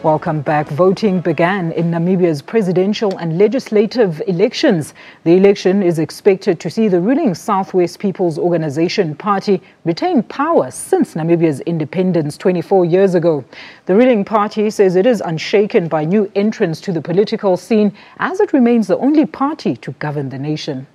Welcome back. Voting began in Namibia's presidential and legislative elections. The election is expected to see the ruling Southwest People's Organization Party retain power since Namibia's independence 24 years ago. The ruling party says it is unshaken by new entrants to the political scene as it remains the only party to govern the nation.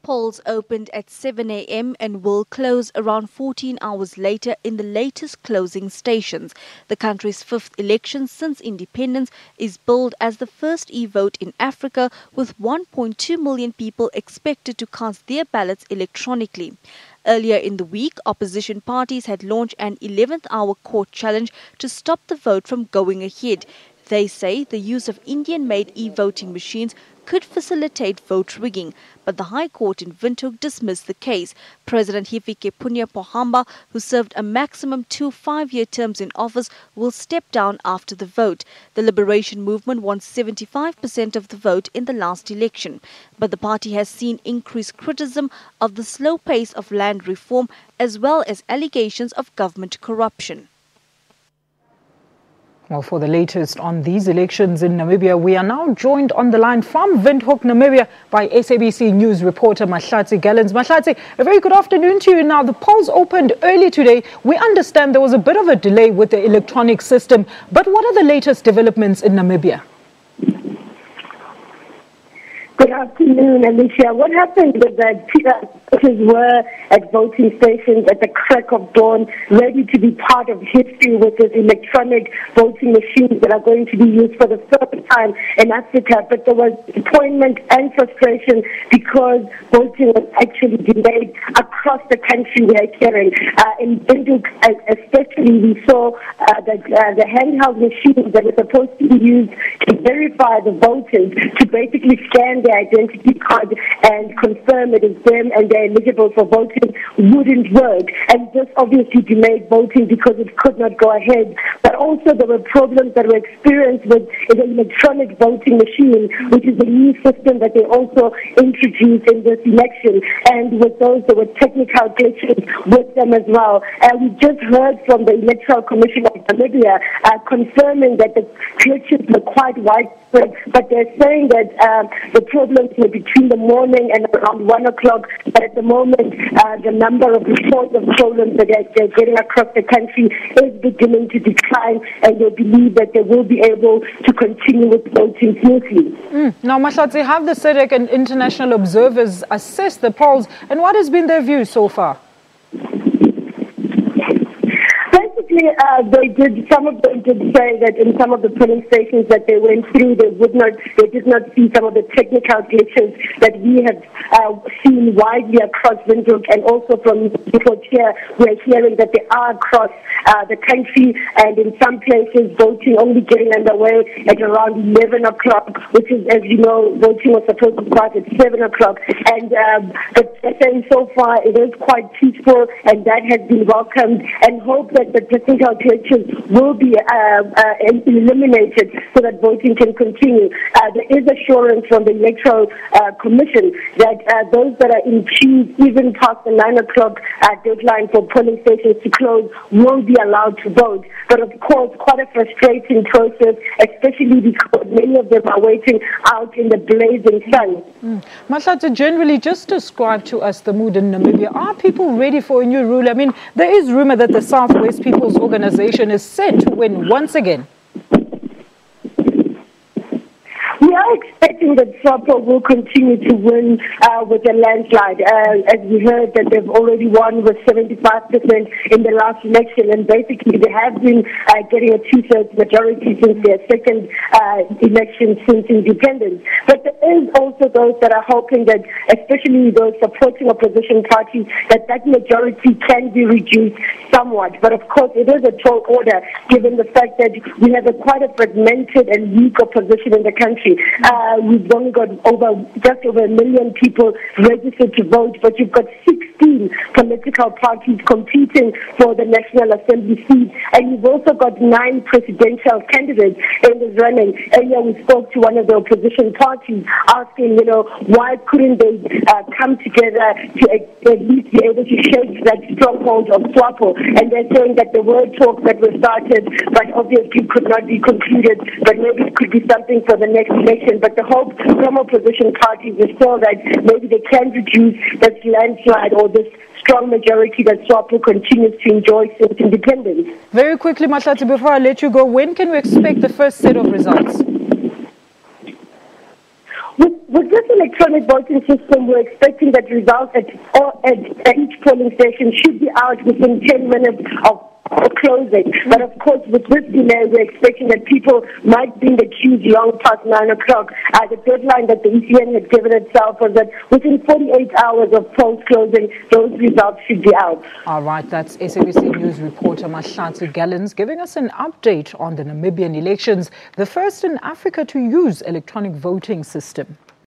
Polls opened at 7 a.m. and will close around 14 hours later in the latest closing stations. The country's fifth election since independence is billed as the first e-vote in Africa, with 1.2 million people expected to cast their ballots electronically. Earlier in the week, opposition parties had launched an 11th-hour court challenge to stop the vote from going ahead. They say the use of Indian-made e-voting machines could facilitate vote rigging, but the High Court in Windhoek dismissed the case. President Hifikepunye Pohamba, who served a maximum 2 5-year terms in office, will step down after the vote. The Liberation Movement won 75% of the vote in the last election, but the party has seen increased criticism of the slow pace of land reform as well as allegations of government corruption. Well, for the latest on these elections in Namibia, we are now joined on the line from Windhoek, Namibia, by SABC News reporter Mahlatsi Gallens. Mahlatsi, a very good afternoon to you. Now, the polls opened early today. We understand there was a bit of a delay with the electronic system, but what are the latest developments in Namibia? Good afternoon, Alicia. What happened was that voters were at voting stations at the crack of dawn, ready to be part of history with these electronic voting machines that are going to be used for the first time in Africa. But there was disappointment and frustration because voting was actually delayed across the country, we are hearing. In Windhoek, especially, we saw that the handheld machines that were supposed to be used to verify the voters, to basically scan their identity card and confirm it is them and they're eligible for voting, wouldn't work. And this obviously delayed voting because it could not go ahead. But also there were problems that were experienced with the electronic voting machine, which is a new system that they also introduced in this election. And with those, there were technical glitches with them as well. And we just heard from the Electoral Commission of Namibia confirming that the glitches were quite widespread, but they're saying that the problems were between the morning and around 1 o'clock. But at the moment, the number of reports of problems that they're getting across the country is beginning to decline, and they believe that they will be able to continue with voting smoothly. Now, Mahlatsi, have the SADC and international observers assessed the polls, and what has been their view so far? Some of them did say that in some of the polling stations that they went through, they did not see some of the technical glitches that we have seen widely across Windhoek, and also from reports here, we are hearing that they are across the country, and in some places voting only getting underway at around 11 o'clock, which is, as you know, voting was supposed to start at 7 o'clock. And but they're saying so far it is quite peaceful, and that has been welcomed, and hope that the technical glitches will be eliminated so that voting can continue. There is assurance from the Electoral Commission that those that are in queues, even past the 9 o'clock deadline for polling stations to close, will be allowed to vote. But of course, quite a frustrating process, especially because many of them are waiting out in the blazing sun. Mahlatsi, generally, just describe to us the mood in Namibia. Are people ready for a new rule? I mean, there is rumor that the Southwest People's Organization is set to win once again. We are expecting that SWAPO will continue to win with a landslide. As we heard that they've already won with 75% in the last election, and basically they have been getting a 2/3 majority since their second election since independence. But there is also those that are hoping that, especially those supporting opposition parties, that majority can be reduced somewhat. But of course, it is a tall order given the fact that we have quite a fragmented and weak opposition in the country. we've only got just over 1 million people registered to vote, but you've got 16 political parties competing for the National Assembly seat, and you've also got 9 presidential candidates in this running. Earlier we spoke to one of the opposition parties asking, why couldn't they come together to at least be able to shake that stronghold of SWAPO, and they're saying that the word talks that were started but obviously could not be concluded, but maybe it could be something for the next election. But the hope from opposition parties is still that maybe they can reduce this landslide or this strong majority that SWAPO continues to enjoy since independence. Very quickly, Matlati, before I let you go, when can we expect the first set of results? With this electronic voting system, we're expecting that results at each polling station should be out within 10 minutes of closing. But of course, with this delay, we're expecting that people might be in the queues long past 9 o'clock. The deadline that the ECN had given itself was that within 48 hours of polls closing, those results should be out. All right, that's SABC News reporter Matlati Gallens giving us an update on the Namibian elections, the first in Africa to use electronic voting system.